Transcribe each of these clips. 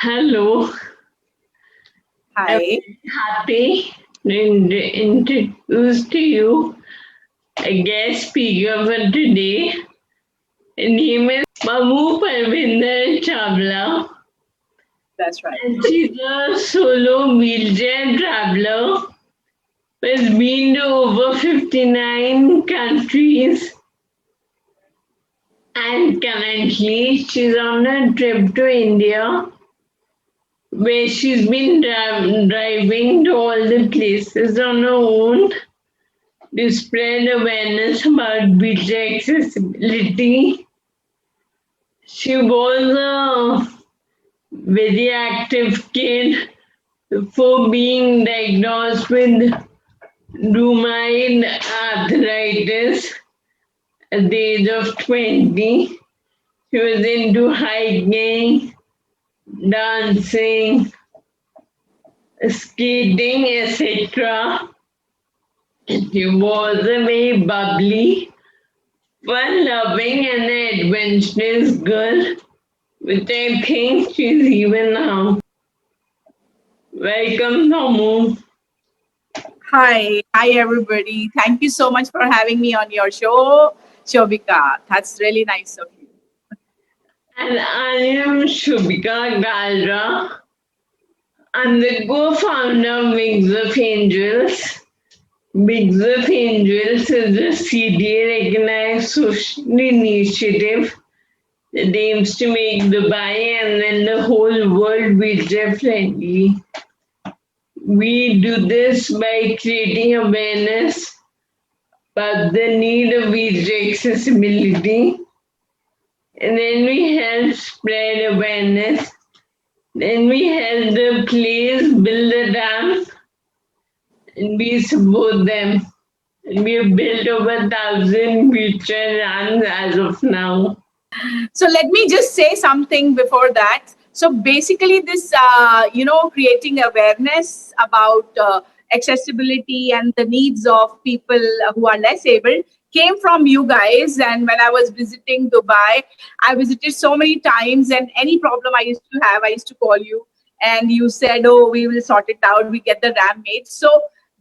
Hello, I'm Hi. happy to introduce to you a guest speaker for today. Her name is Pammu Parvinder Chawla, That's right. and she's a solo wheelchair traveler who has been to over 59 countries, and currently she's on a trip to India where she's been driving to all the places on her own to spread awareness about wheelchair accessibility. She was a very active kid before being diagnosed with rheumatoid arthritis at the age of 20. She was into hiking, dancing, skating, etc. She was a very bubbly, fun loving, and adventurous girl, which I think she's even now. Welcome, Pammu. Hi, everybody. Thank you so much for having me on your show, Shobika. That's really nice of you. And I am Shubhika Galra. I'm the co-founder of Wings of Angels. Wings of Angels is a CDA recognized social initiative that aims to make Dubai and then the whole world wheelchair friendly. We do this by creating awareness about the need of wheelchair accessibility, and then we help spread awareness. Then we help the place build a ramp, and we support them. And we have built over 1,000 wheelchair ramps as of now. So let me just say something before that. So basically, this creating awareness about accessibility and the needs of people who are less able came from you guys. And when I was visiting Dubai, I visited so many times, and any problem I used to have, I used to call you, and you said, "Oh, we will sort it out. We get the RAM made." So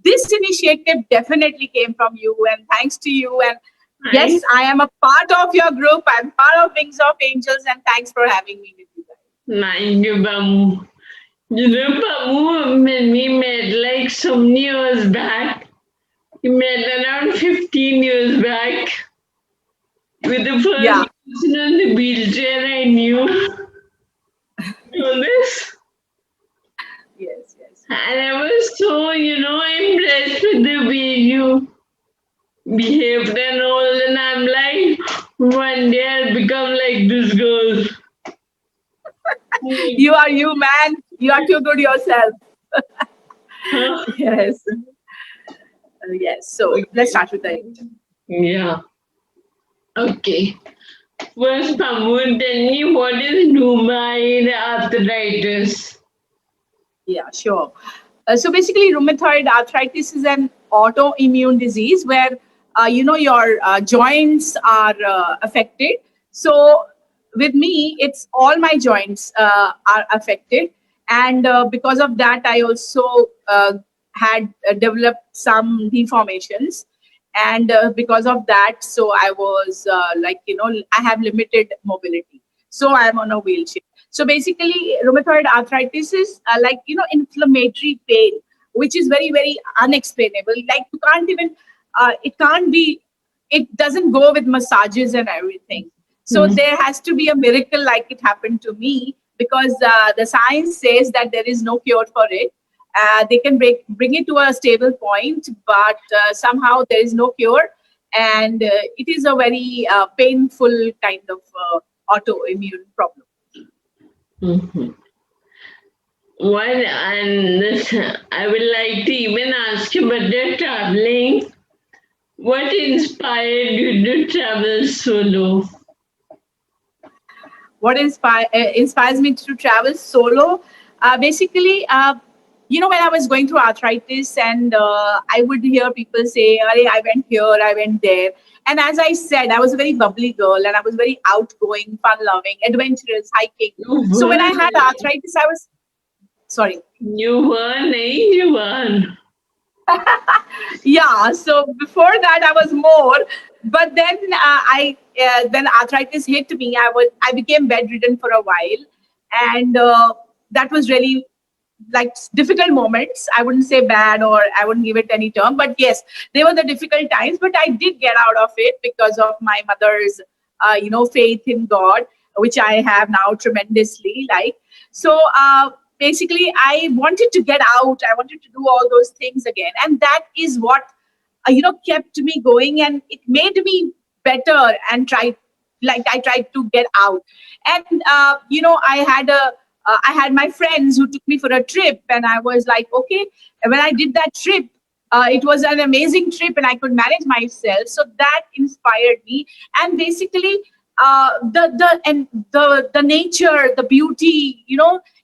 this initiative definitely came from you, and thanks to you. And Right? yes, I am a part of your group. I'm part of Wings of Angels, and thanks for having me with you guys. Thank you, Pammu. You know, Pammu, when we met like so many years back, we met around 15 years back. With the Yeah, first person on the wheelchair I knew. You know this? yes, yes, And I was so, impressed with the way you behaved and all. And I'm like, one day I'll become like this girl. you are you, man. You are too good yourself. Huh? Yes, yes. So let's Okay. start with the. Yeah. Okay. First, Pammu, tell me what is rheumatoid arthritis? Yeah, sure. So basically, rheumatoid arthritis is an autoimmune disease where your joints are affected. So with me, it's all my joints are affected, and because of that, I also had developed some deformations, and because of that, so I was I have limited mobility. So I am on a wheelchair. So basically, rheumatoid arthritis is inflammatory pain, which is very, very unexplainable. Like you can't even, it can't be, it doesn't go with massages and everything. So Hmm. there has to be a miracle like it happened to me, because the science says that there is no cure for it. They can bring it to a stable point, but somehow there is no cure. And it is a very painful kind of autoimmune problem. Mhm. Well, and this, I would like to even ask you about the traveling. What inspired you to travel solo? What inspires me to travel solo? Basically, when I was going through arthritis, and I would hear people say, "Arey, I went here, I went there." And as I said, I was a very bubbly girl, and I was very outgoing, fun-loving, adventurous, hiking. You So when I were, had arthritis, I was sorry. you were. Yeah, so before that I was more, but then I when arthritis hit me, I became bedridden for a while, and that was really like difficult moments. I wouldn't say bad, or I wouldn't give it any term, but yes, they were the difficult times, but I did get out of it because of my mother's faith in God, which I have now tremendously. Like, so basically I wanted to get out, I wanted to do all those things again, and that is what kept me going, and it made me better, and I tried to get out. And I had my friends who took me for a trip, and I was like, okay. And when I did that trip, it was an amazing trip, and I could manage myself. So that inspired me, and basically, the nature, the beauty.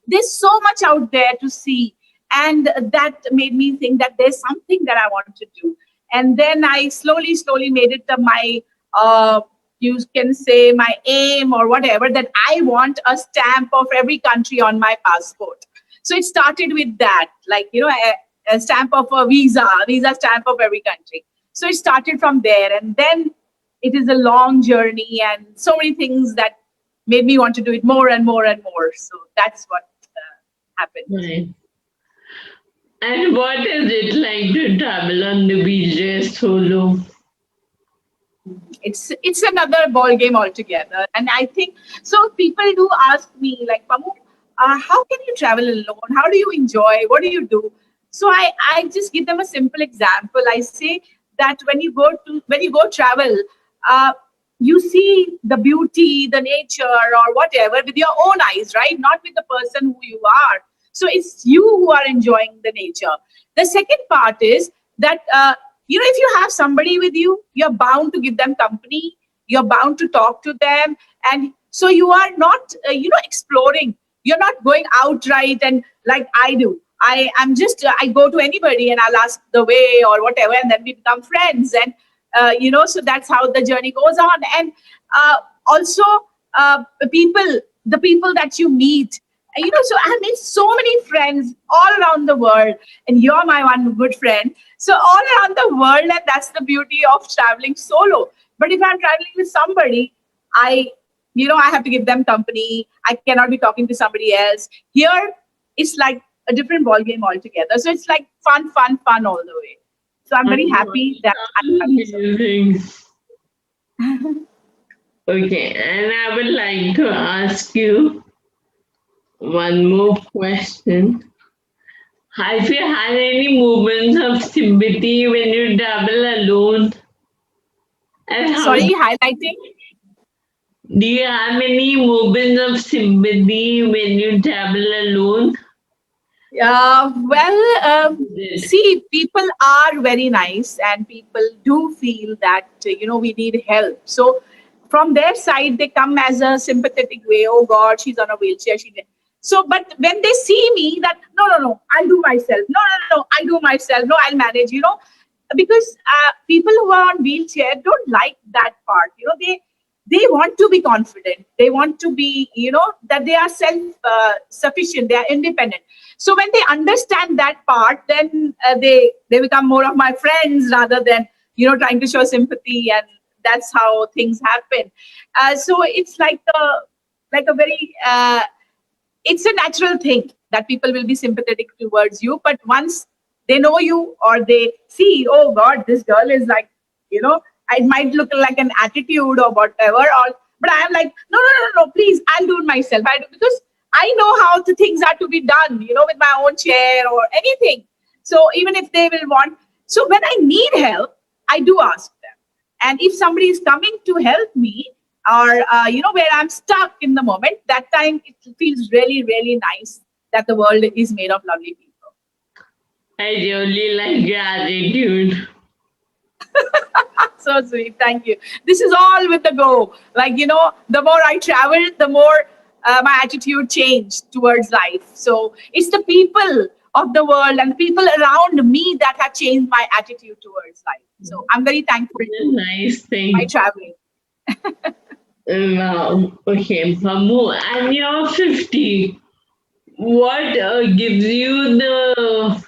There's so much out there to see, and that made me think that there's something that I want to do. And then I slowly made it my you can say my aim or whatever, that I want a stamp of every country on my passport. So it started with that, like a stamp of a visa stamp of every country. So it started from there, and then it is a long journey, and so many things that made me want to do it more and more and more. So that's what happened. Right. And what is it like to travel on the beaches solo? It's another ball game altogether, and I think so. People do ask me like, Pammu, how can you travel alone? How do you enjoy? What do you do? So I just give them a simple example. I say that when you go travel, uh, you see the beauty, the nature, or whatever with your own eyes, right? Not with the person who you are. So it's you who are enjoying the nature. The second part is that if you have somebody with you, you're bound to give them company. You're bound to talk to them, and so you are not exploring. You're not going outright and like I do. I'm just I go to anybody and I'll ask the way or whatever, and then we become friends. And so that's how the journey goes on. And uh, also, the people that you meet, so I have made so many friends all around the world, and you're my one good friend. So all around the world, and that's the beauty of traveling solo. But if I'm traveling with somebody, I I have to give them company. I cannot be talking to somebody else. Here, it's like a different ball game altogether. So it's like fun all the way. So I'm very Oh, happy that I'm traveling solo. amazing. Okay, and I would like to ask you one more question. Have you had any moments of sympathy when you travel alone? And how Sorry, highlighting. do you have any moments of sympathy when you travel alone? See, people are very nice, and people do feel that we need help. So from their side, they come as a sympathetic way. Oh God, she's on a wheelchair. So, but when they see me, that no, I'll do myself. No, I'll do myself. No, I'll manage. Because people who are on wheelchair don't like that part. They want to be confident. They want to be that they are self sufficient. They are independent. So when they understand that part, then they become more of my friends rather than trying to show sympathy, and that's how things happen. So it's like a very it's a natural thing that people will be sympathetic towards you. But once they know you, or they see, oh God, this girl is like, it might look like an attitude or whatever, but I am like, no, please, I'll do it myself. I do, because I know how the things are to be done, with my own chair or anything. So even if they will want, so when I need help, I do ask them. And if somebody is coming to help me, or where I'm stuck in the moment, that time it feels really, really nice that the world is made of lovely people. I really like your attitude. So sweet, thank you. This is all with the go. Like the more I travel, the more my attitude changed towards life. So it's the people of the world and people around me that have changed my attitude towards life. So I'm very thankful to Nice my thing. traveling. Wow. Okay, Pammu, and you're 50. What gives you the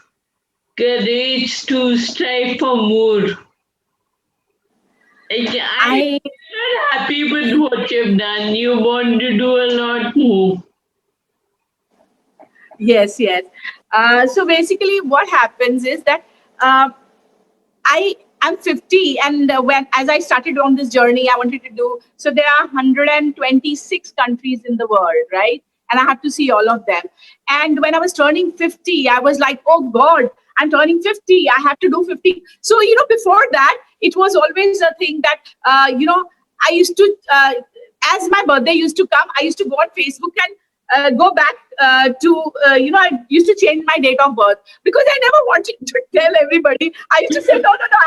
courage to strive for more? Like, I'm I not happy with what you've done. You want to do a lot more. Yes, yes. So basically, what happens is that uh, I am 50, and when as I started on this journey, I wanted to do so. There are 126 countries in the world, right? And I have to see all of them. And when I was turning 50, I was like, oh God, I'm turning 50. I have to do 50. So before that, it was always a thing that I used to. As my birthday used to come, I used to go on Facebook and go back to I used to change my date of birth because I never wanted to tell everybody. I used to say no, no, no,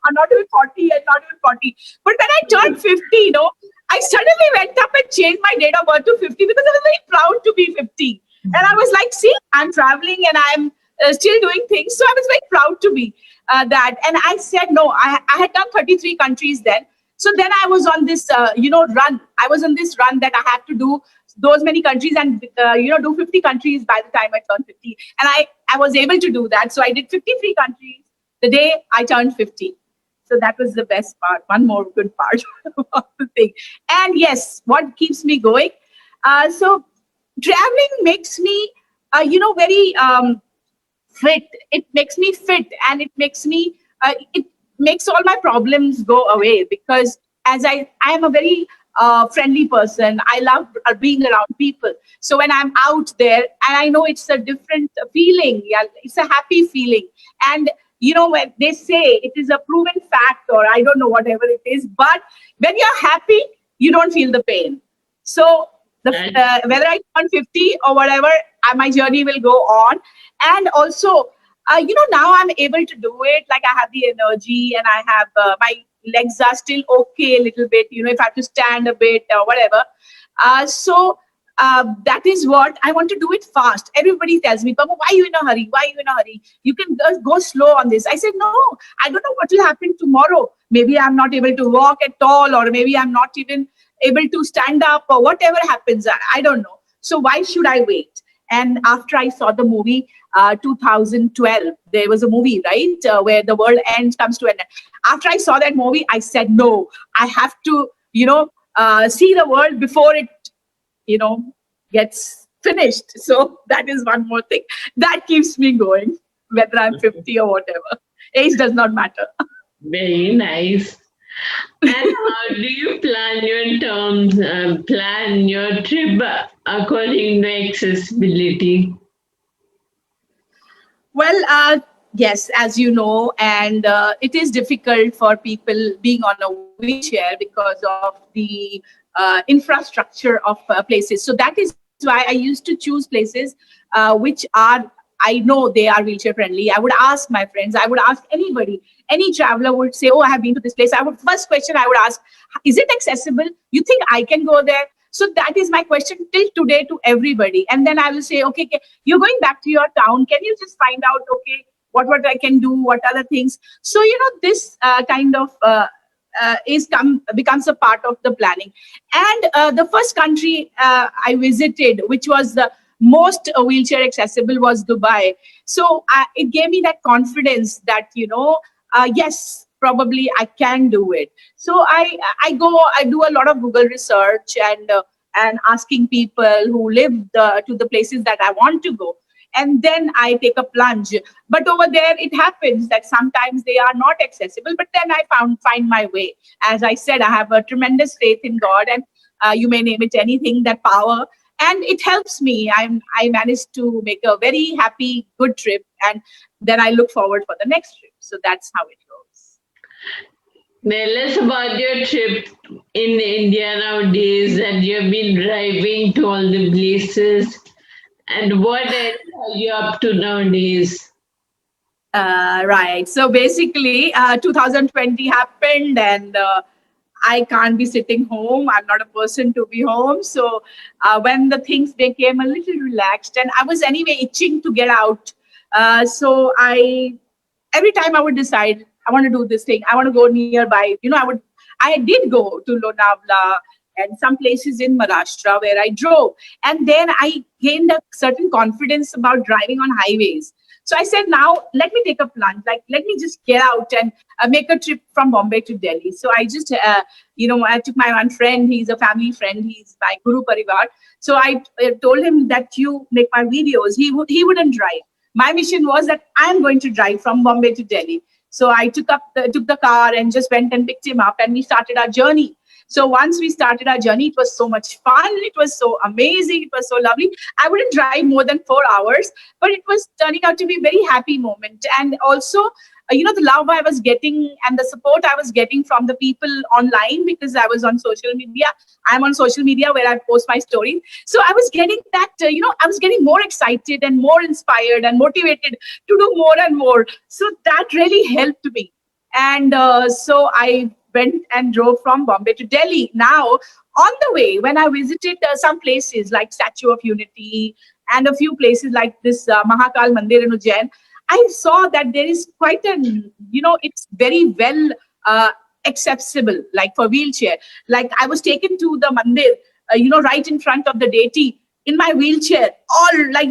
I'm not even 40 and not even 40. But when I turned 50, I suddenly went up and changed my date of birth to 50 because I was very proud to be 50. And I was like, see, I'm traveling and I'm still doing things. So I was very proud to be that. And I said, no, I had done 33 countries then. So then I was on this, run. I was on this run that I have to do those many countries and, do 50 countries by the time I turned 50. And I was able to do that. So I did 53 countries the day I turned 50. So that was the best part, one more good part of the thing. And yes, what keeps me going? So traveling makes me, very fit. It makes me fit, and it makes all my problems go away because as I am a very friendly person. I love being around people. So when I'm out there, and I know it's a different feeling, yeah, it's a happy feeling. And when they say it is a proven fact, or I don't know, whatever it is, but when you're happy, you don't feel the pain. So And whether I turn 50 or whatever, my journey will go on. And also, now I'm able to do it. Like I have the energy, and I have my legs are still okay a little bit. If I have to stand a bit or whatever. So that is what I want to do it fast. Everybody tells me, Papa, why are you in a hurry? Why are you in a hurry? You can just go slow on this. I said, no, I don't know what will happen tomorrow. Maybe I'm not able to walk at all, or maybe I'm not even able to stand up, or whatever happens. I don't know. So why should I wait? And after I saw the movie 2012, there was a movie, right, where the world ends, comes to an end. After I saw that movie, I said, no, I have to, see the world before it, you know, gets finished. So that is one more thing that keeps me going, whether I'm 50 or whatever. Age does not matter. very nice. And how do you plan your trip according to accessibility? Well, yes, as you know, and it is difficult for people being on a wheelchair because of the infrastructure of places. So that is why I used to choose places which are, I know they are wheelchair friendly. I would ask my friends, I would ask anybody, any traveler would say, oh, I have been to this place. First question I would ask, is it accessible? You think I can go there? So that is my question till today to everybody. And then I will say, okay, okay, you're going back to your town. Can you just find out, okay, what I can do, what other things? So, this kind of becomes a part of the planning. And the first country I visited, which was the most wheelchair accessible, was Dubai. So it gave me that confidence that, yes, probably I can do it. So I do a lot of Google research and asking people who live to the places that I want to go, and then I take a plunge. But over there, it happens that sometimes they are not accessible. But then I find my way. As I said, I have a tremendous faith in God, and you may name it anything, that power, and it helps me. I managed to make a very happy, good trip, and then I look forward for the next trip. So that's how it goes. Tell us about your trip in India nowadays, that you've been driving to all the places, and what else are you up to nowadays? Right. So basically, 2020 happened, and I can't be sitting home. I'm not a person to be home. So when the things became a little relaxed, and I was anyway itching to get out So every time I would decide, I want to do this thing, I want to go nearby. I did go to Lonavala and some places in Maharashtra where I drove. And then I gained a certain confidence about driving on highways. So I said, now let me take a plunge. Like, let me just get out and make a trip from Bombay to Delhi. So I just, I took my one friend. He's a family friend. He's my Guru Parivar. So I told him that you make my videos. He wouldn't drive. My mission was that I'm going to drive from Bombay to Delhi. So I took the car and just went and picked him up, and we started our journey. So once we started our journey, it was so much fun. It was so amazing. It was so lovely. I wouldn't drive more than 4 hours, but it was turning out to be a very happy moment. And also, the love I was getting and the support I was getting from the people online, because I was on social media. I'm on social media where I post my stories. So I was getting that, I was getting more excited and more inspired and motivated to do more and more. So that really helped me. And so I went and drove from Bombay to Delhi. Now, on the way, when I visited some places like Statue of Unity and a few places like this Mahakal Mandir in Ujjain, I saw that there is quite it's very well accessible, like for wheelchair. Like I was taken to the mandir, right in front of the deity in my wheelchair, all like,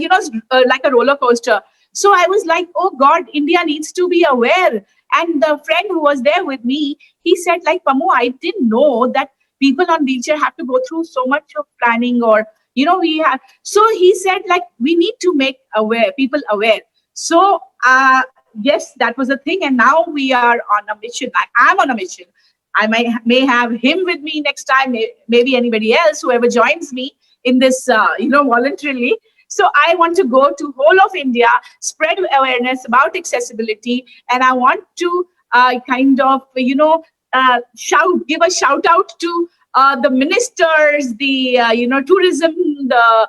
like a roller coaster. So I was like, oh God, India needs to be aware. And the friend who was there with me, he said, like, Pammu, I didn't know that people on wheelchair have to go through so much of planning, or, we have. So he said, like, we need to make people aware. So, yes, that was a thing. And now we are on a mission. I'm on a mission. I may have him with me next time, maybe anybody else, whoever joins me in this, voluntarily. So I want to go to whole of India, spread awareness about accessibility, and I want to give a shout out to the ministers, the tourism, the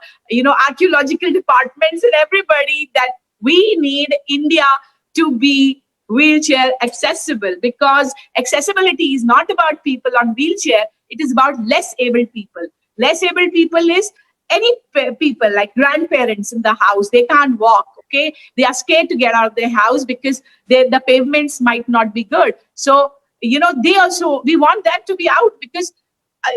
archaeological departments, and everybody, that we need India to be wheelchair accessible, because accessibility is not about people on wheelchair. It is about less able people. Less able people is any people like grandparents in the house. They can't walk. Okay, they are scared to get out of their house because the pavements might not be good. So we want that to be out, because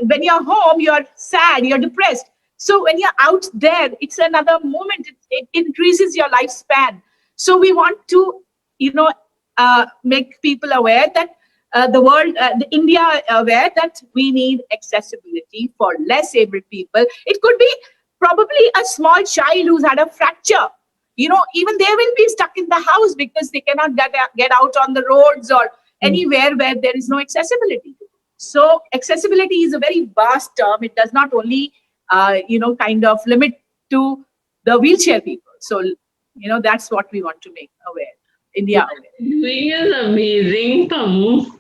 when you're home, you're sad, you're depressed. So when you're out there, it's another moment. It increases your lifespan. So we want to, make people aware that the India aware that we need accessibility for less able people. It could be probably a small child who's had a fracture. Even they will be stuck in the house because they cannot get out on the roads or anywhere where there is no accessibility. So accessibility is a very vast term. It does not only, kind of limit to the wheelchair people. So, that's what we want to make aware. India aware. Doing is amazing, Pammu.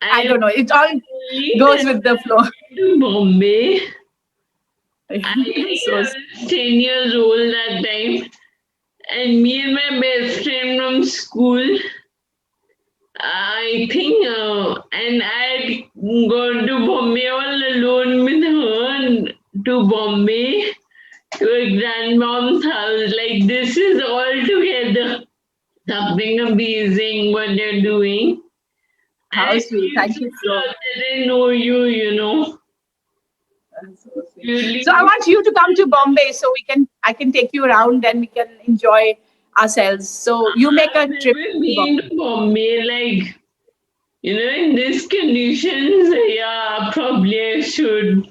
I don't know. It all goes with the flow. To Bombay. I So, was 10 years old that time, and me and my best friend from school, I think, and I had gone to Bombay all alone with her to Bombay to a grandmom's house. Like, this is all together something amazing what you're doing. how sweet. Thank you so much. I didn't know you. So I want you to come to Bombay so I can take you around and we can enjoy ourselves. So you make a trip to Bombay. To Bombay, like, in these conditions, yeah, probably I should.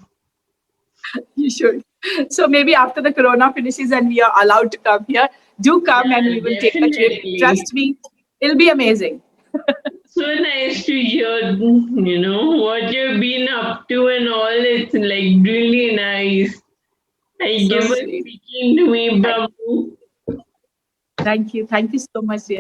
You should. So maybe after the corona finishes and we are allowed to come here, do come and we will take a trip. Definitely. Trust me, it'll be amazing. So nice to hear, what you've been up to and all. It's like really nice. Thank So you for sweet. speaking to me, Babu. Thank you. Thank you so much, dear.